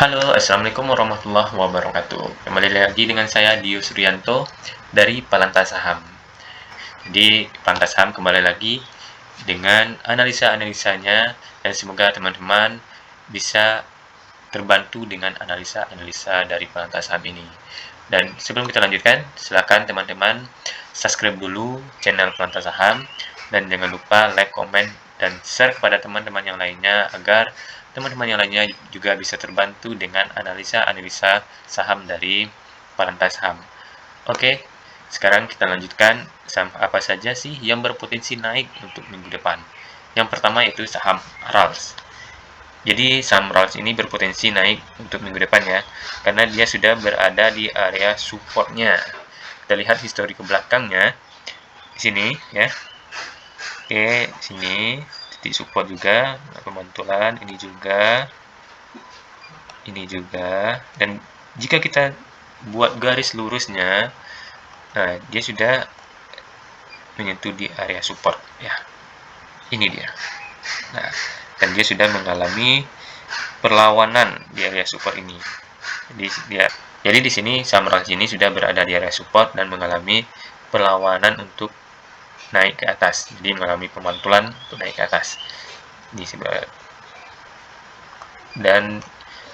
Halo, Assalamualaikum warahmatullahi wabarakatuh. Kembali lagi dengan saya Dio Suryanto dari Palanta Saham. Jadi, Palanta Saham kembali lagi dengan analisa-analisanya dan semoga teman-teman bisa terbantu dengan analisa-analisa dari Palanta Saham ini. Dan sebelum kita lanjutkan, silakan teman-teman subscribe dulu channel Palanta Saham dan jangan lupa like, komen, dan share kepada teman-teman yang lainnya agar teman-teman yang lainnya juga bisa terbantu dengan analisa-analisa saham dari Palanta Saham. Oke, sekarang kita lanjutkan saham apa saja sih yang berpotensi naik untuk minggu depan. Yang pertama yaitu saham RALS. Jadi saham RALS ini berpotensi naik untuk minggu depan ya, karena dia sudah berada di area supportnya. Kita lihat histori ke belakangnya di sini ya. Oke, sini titik support juga, pemantulan ini juga, dan jika kita buat garis lurusnya, nah dia sudah menyentuh di area support ya. Ini dia. Nah, dan dia sudah mengalami perlawanan di area support ini. Jadi di sini saham RALS ini sudah berada di area support dan mengalami perlawanan untuk naik ke atas. Jadi mengalami pemantulan untuk naik ke atas. Ini sebelah. Dan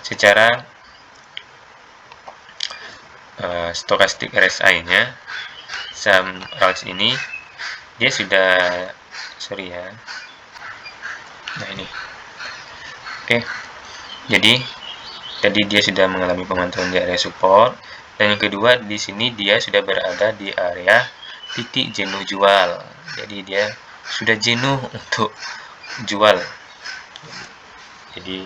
secara stokastik RSI-nya saham RALS ini dia sudah nah ini oke. Jadi tadi dia sudah mengalami pemantulan di area support, dan yang kedua di sini dia sudah berada di area titik jenuh jual. Jadi dia sudah jenuh untuk jual. Jadi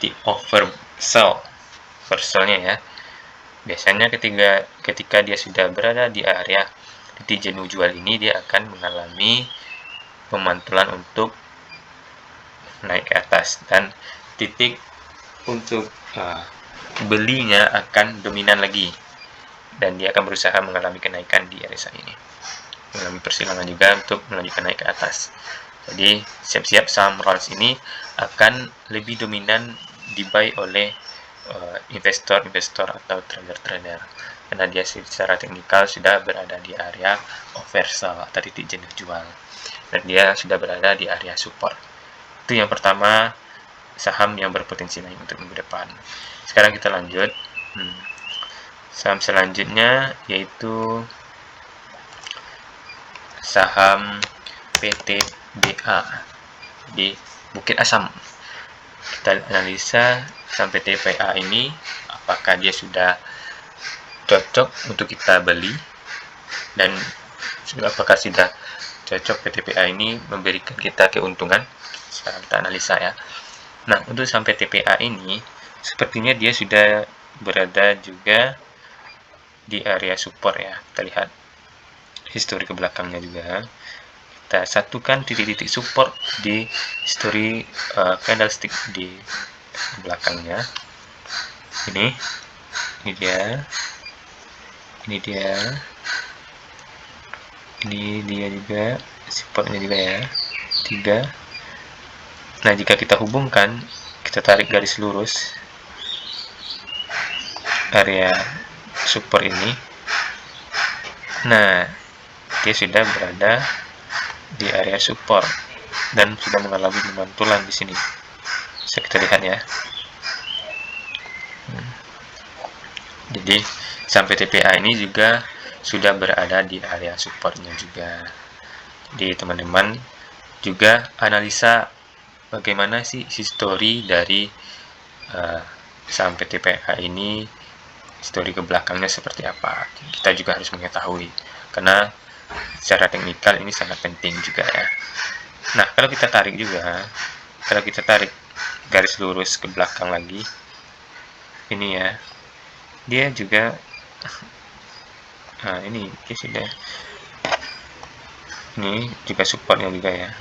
di oversell-nya ya. Biasanya ketika dia sudah berada di area titik jenuh jual ini, dia akan mengalami pemantulan untuk naik ke atas, dan titik untuk belinya akan dominan lagi, dan dia akan berusaha mengalami kenaikan di area ini, mengalami persilangan juga untuk melanjutkan naik ke atas. Jadi siap-siap saham RALS ini akan lebih dominan di-buy oleh investor-investor atau trader-trader, karena dia secara teknikal sudah berada di area oversell atau titik jenuh jual, dan dia sudah berada di area support. Itu yang pertama, saham yang berpotensi naik untuk minggu depan. Sekarang kita lanjut. Saham selanjutnya yaitu saham PTBA di Bukit Asam. Kita analisa saham PTBA ini, apakah dia sudah cocok untuk kita beli, dan apakah sudah cocok PTBA ini memberikan kita keuntungan. Sekarang kita analisa ya. Nah, untuk saham PTBA ini sepertinya dia sudah berada juga di area support ya. Kita lihat histori ke belakangnya juga. Kita satukan titik-titik support di histori candlestick di belakangnya. Ini dia juga supportnya juga ya, 3. Nah, jika kita hubungkan, kita tarik garis lurus area support ini, nah dia sudah berada di area support dan sudah mengalami pemantulan di sini. Bisa kita lihat ya. Jadi sampai TPA ini juga sudah berada di area supportnya juga. Jadi teman-teman juga analisa bagaimana sih histori dari saham PTPA ini, histori ke belakangnya seperti apa. Kita juga harus mengetahui, karena secara teknikal ini sangat penting juga ya. Nah, kalau kita tarik garis lurus ke belakang lagi, ini ya, dia juga ini sudah, ini juga supportnya juga ya,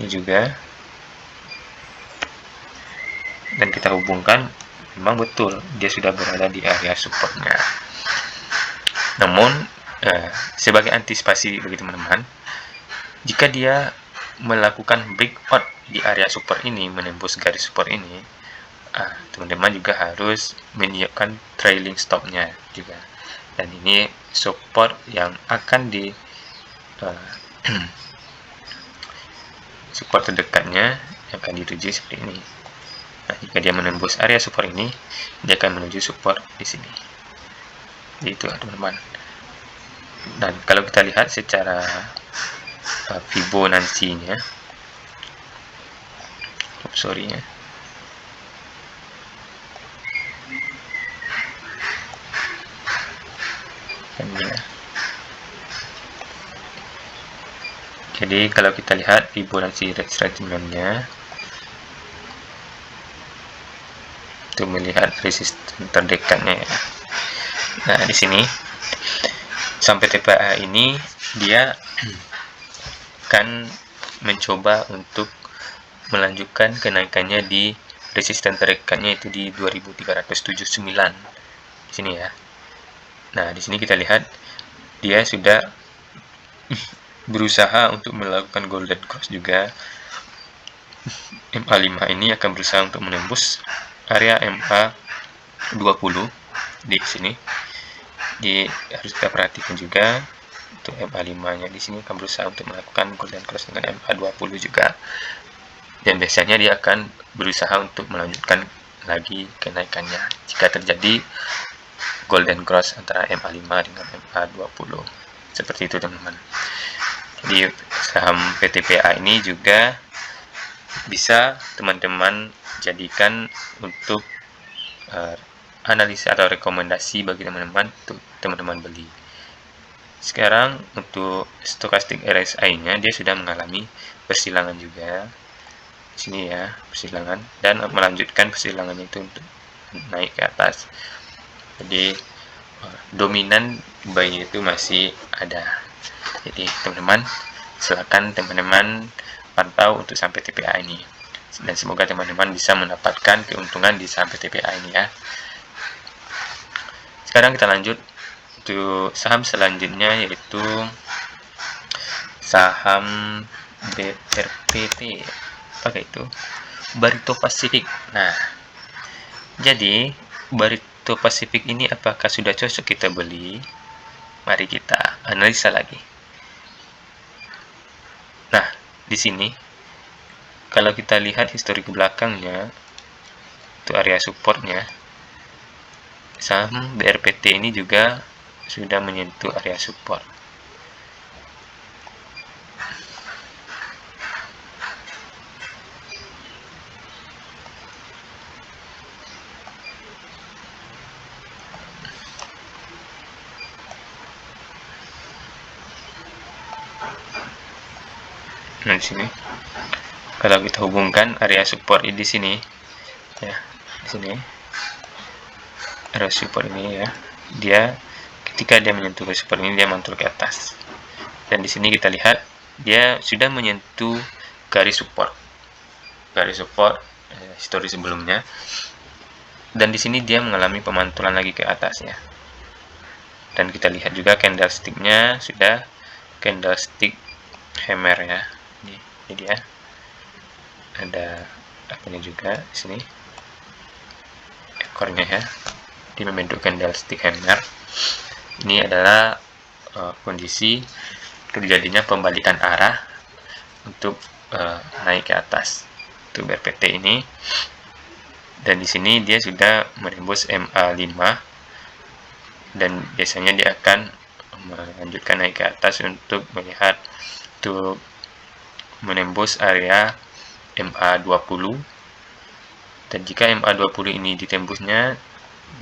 ini juga, dan kita hubungkan, memang betul dia sudah berada di area supportnya. Namun sebagai antisipasi bagi teman-teman, jika dia melakukan breakout di area support ini, menembus garis support ini, teman-teman juga harus menyiapkan trailing stopnya juga. Dan ini support yang akan di support terdekatnya akan dituju seperti ini. Nah, jika dia menembus area support ini, dia akan menuju support di sini. Itu teman-teman. Dan kalau kita lihat secara Fibonacci-nya, jadi kalau kita lihat Fibonacci retracement-nya, untuk melihat resisten terdekatnya ya. Nah, di sini sampai TPA ini dia akan mencoba untuk melanjutkan kenaikannya di resisten terdekatnya itu di 2379 di sini ya. Nah, di sini kita lihat dia sudah berusaha untuk melakukan golden cross juga. MA5 ini akan berusaha untuk menembus area MA20 di sini. Jadi harus kita perhatikan juga untuk MA5-nya di sini akan berusaha untuk melakukan golden cross dengan MA20 juga. Dan biasanya dia akan berusaha untuk melanjutkan lagi kenaikannya jika terjadi golden cross antara MA5 dengan MA20. Seperti itu teman-teman. Jadi saham PTPA ini juga bisa teman-teman jadikan untuk analisa atau rekomendasi bagi teman-teman untuk teman-teman beli. Sekarang untuk stokastik RSI-nya dia sudah mengalami persilangan juga di sini ya, persilangan, dan melanjutkan persilangannya itu untuk naik ke atas. Jadi dominan buy itu masih ada. Jadi teman-teman silakan teman-teman pantau untuk saham PTPA ini, dan semoga teman-teman bisa mendapatkan keuntungan di saham PTPA ini ya. Sekarang kita lanjut untuk saham selanjutnya, yaitu saham BRPT. Apa itu? Barito Pacific. Nah, jadi Barito Pacific ini apakah sudah cocok kita beli? Mari kita analisa lagi. Nah, di sini kalau kita lihat histori ke belakangnya, itu area supportnya, saham BRPT ini juga sudah menyentuh area support. Nah, di sini kalau kita hubungkan area support di sini ya, di sini area support ini ya, dia ketika dia menyentuh support ini dia mantul ke atas, dan di sini kita lihat dia sudah menyentuh garis support histori sebelumnya, dan di sini dia mengalami pemantulan lagi ke atas ya. Dan kita lihat juga candlestick-nya sudah candlestick hammer ya. Ini dia. Ada apanya juga di sini. Ekornya ya. Dia membentuk candlestick hammer. Ini adalah kondisi terjadinya pembalikan arah untuk naik ke atas untuk BRPT ini. Dan di sini dia sudah menembus MA5, dan biasanya dia akan melanjutkan naik ke atas untuk melihat untuk menembus area MA20, dan jika MA20 ini ditembusnya,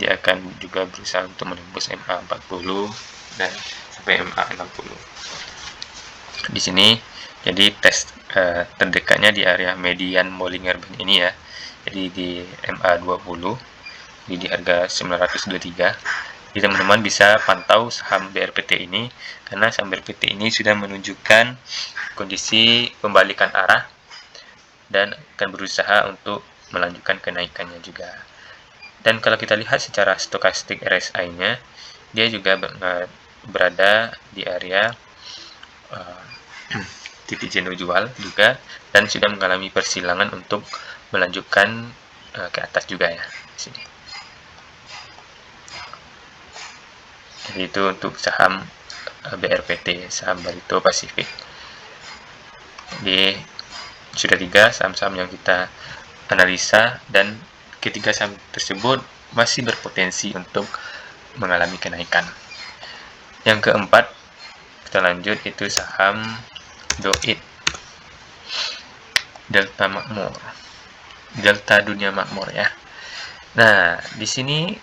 dia akan juga berusaha untuk menembus MA40 dan sampai MA60. Di sini jadi tes terdekatnya di area median Bollinger Band ini ya. Jadi di MA20 di harga 923. Jadi teman-teman bisa pantau saham BRPT ini, karena saham BRPT ini sudah menunjukkan kondisi pembalikan arah dan akan berusaha untuk melanjutkan kenaikannya juga. Dan kalau kita lihat secara stokastik RSI-nya, dia juga berada di area titik jenuh jual juga, dan sudah mengalami persilangan untuk melanjutkan ke atas juga ya di sini. Jadi itu untuk saham BRPT, saham Barito Pasifik. Jadi sudah 3 saham-saham yang kita analisa, dan ketiga saham tersebut masih berpotensi untuk mengalami kenaikan. Yang keempat, kita lanjut, itu saham Doit, Delta Makmur, Delta Dunia Makmur ya. Nah, di sini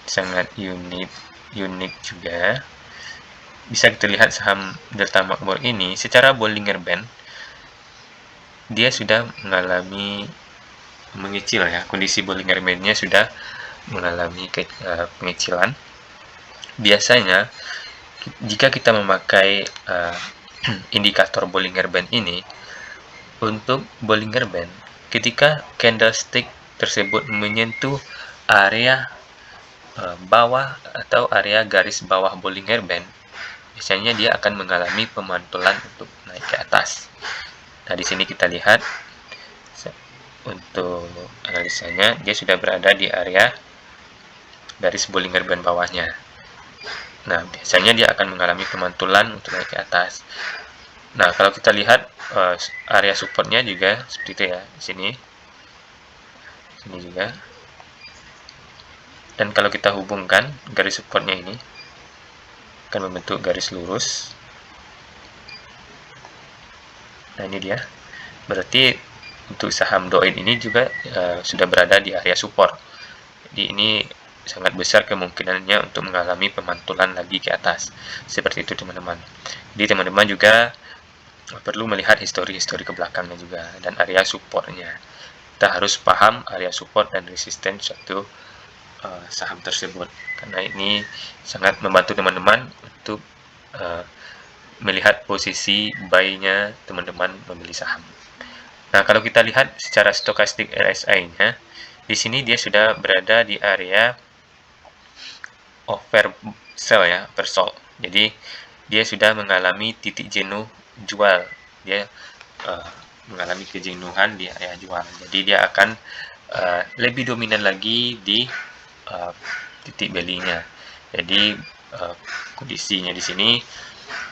sangat unik juga. Bisa kita lihat saham Delta Makmur ini secara Bollinger Band dia sudah mengalami mengecil ya. Kondisi Bollinger Band-nya sudah mengalami pengecilan. Biasanya jika kita memakai indikator Bollinger Band ini, untuk Bollinger Band, ketika candlestick tersebut menyentuh area bawah atau area garis bawah Bollinger Band, biasanya dia akan mengalami pemantulan untuk naik ke atas. Nah, di sini kita lihat untuk analisanya, dia sudah berada di area garis Bollinger Band bawahnya. Nah, biasanya dia akan mengalami pemantulan untuk naik ke atas. Nah, kalau kita lihat area supportnya juga seperti itu ya, di sini juga. Dan kalau kita hubungkan garis supportnya ini akan membentuk garis lurus. Nah, ini dia. Berarti untuk saham Doit ini juga sudah berada di area support. Jadi ini sangat besar kemungkinannya untuk mengalami pemantulan lagi ke atas. Seperti itu teman-teman. Jadi teman-teman juga perlu melihat histori-histori ke belakangnya juga, dan area supportnya. Kita harus paham area support dan resisten suatu saham tersebut, karena ini sangat membantu teman-teman untuk melihat posisi buy-nya teman-teman membeli saham. Nah, kalau kita lihat secara stokastik RSI-nya, di sini dia sudah berada di area oversell ya, oversold. Jadi dia sudah mengalami titik jenuh jual. Dia mengalami kejenuhan di area jual. Jadi dia akan lebih dominan lagi di titik beli-nya. Jadi kondisinya di sini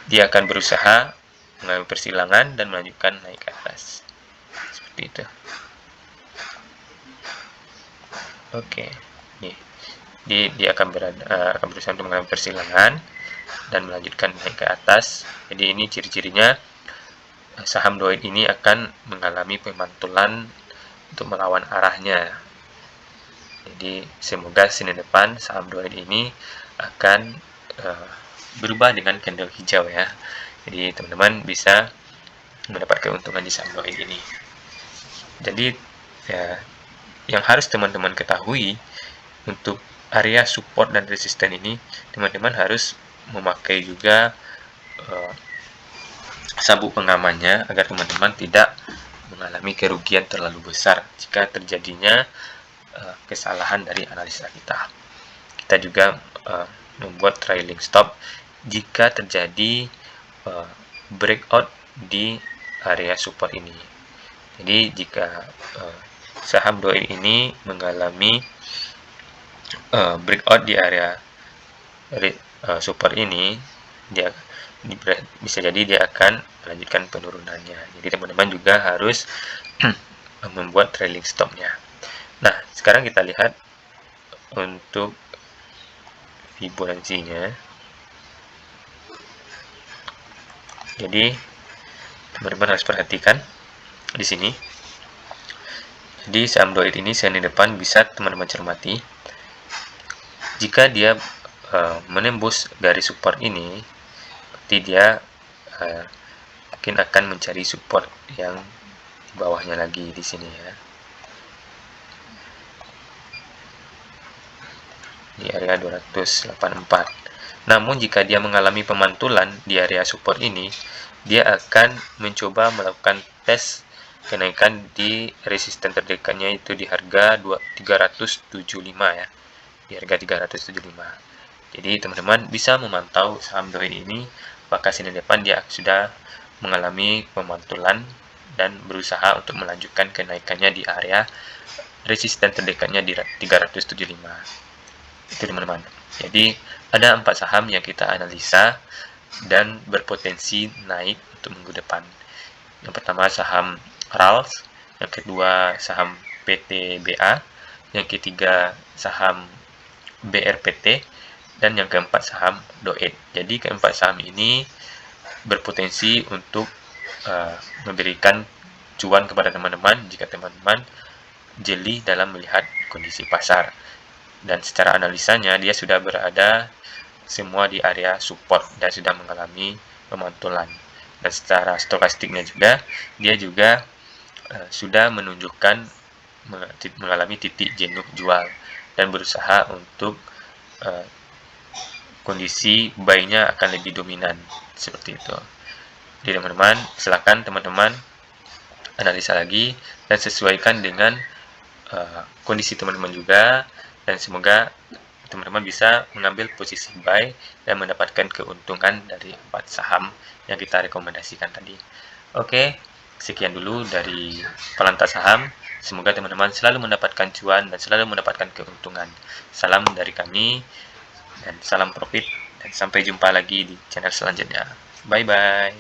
dia akan berusaha mengalami persilangan dan melanjutkan naik ke atas. Seperti itu. Oke. Nih. Dia akan berusaha untuk mengalami persilangan dan melanjutkan naik ke atas. Jadi ini ciri-cirinya saham Doit ini akan mengalami pemantulan untuk melawan arahnya. Jadi semoga Senin depan saham Doit ini akan berubah dengan candle hijau ya. Jadi teman-teman bisa mendapat keuntungan di saham Doit ini. Jadi ya, yang harus teman-teman ketahui untuk area support dan resisten ini, teman-teman harus memakai juga sabuk pengamannya agar teman-teman tidak mengalami kerugian terlalu besar jika terjadinya kesalahan dari analisa kita. Kita juga membuat trailing stop jika terjadi breakout di area support ini. Jadi jika saham Doit ini mengalami breakout di area support ini, dia bisa jadi dia akan melanjutkan penurunannya. Jadi teman-teman juga harus membuat trailing stopnya. Nah, sekarang kita lihat untuk Fibonacci-nya. Jadi teman-teman harus perhatikan di sini. Jadi saham Doit ini Senin depan bisa teman-teman cermati. Jika dia menembus garis support ini, berarti dia mungkin akan mencari support yang di bawahnya lagi di sini ya, di area 284. Namun jika dia mengalami pemantulan di area support ini, dia akan mencoba melakukan tes kenaikan di resisten terdekatnya, itu di harga 375 ya, di harga 375. Jadi teman-teman bisa memantau saham Doit ini apakah Senin depan dia sudah mengalami pemantulan dan berusaha untuk melanjutkan kenaikannya di area resisten terdekatnya di 375. Itu teman-teman. Jadi ada 4 saham yang kita analisa dan berpotensi naik untuk minggu depan. Yang pertama saham RALS, yang kedua saham PTBA, yang ketiga saham BRPT, dan yang keempat saham DOET. Jadi keempat saham ini berpotensi untuk memberikan cuan kepada teman-teman jika teman-teman jeli dalam melihat kondisi pasar. Dan secara analisanya dia sudah berada semua di area support dan sudah mengalami pemantulan. Dan secara stokastiknya juga dia juga sudah menunjukkan mengalami titik jenuh jual dan berusaha untuk kondisi buy-nya akan lebih dominan seperti itu. Jadi teman-teman, silakan teman-teman analisa lagi dan sesuaikan dengan kondisi teman-teman juga, dan semoga teman-teman bisa mengambil posisi buy dan mendapatkan keuntungan dari 4 saham yang kita rekomendasikan tadi. Oke, sekian dulu dari Pelantas Saham. Semoga teman-teman selalu mendapatkan cuan dan selalu mendapatkan keuntungan. Salam dari kami dan salam profit, dan sampai jumpa lagi di channel selanjutnya. Bye bye.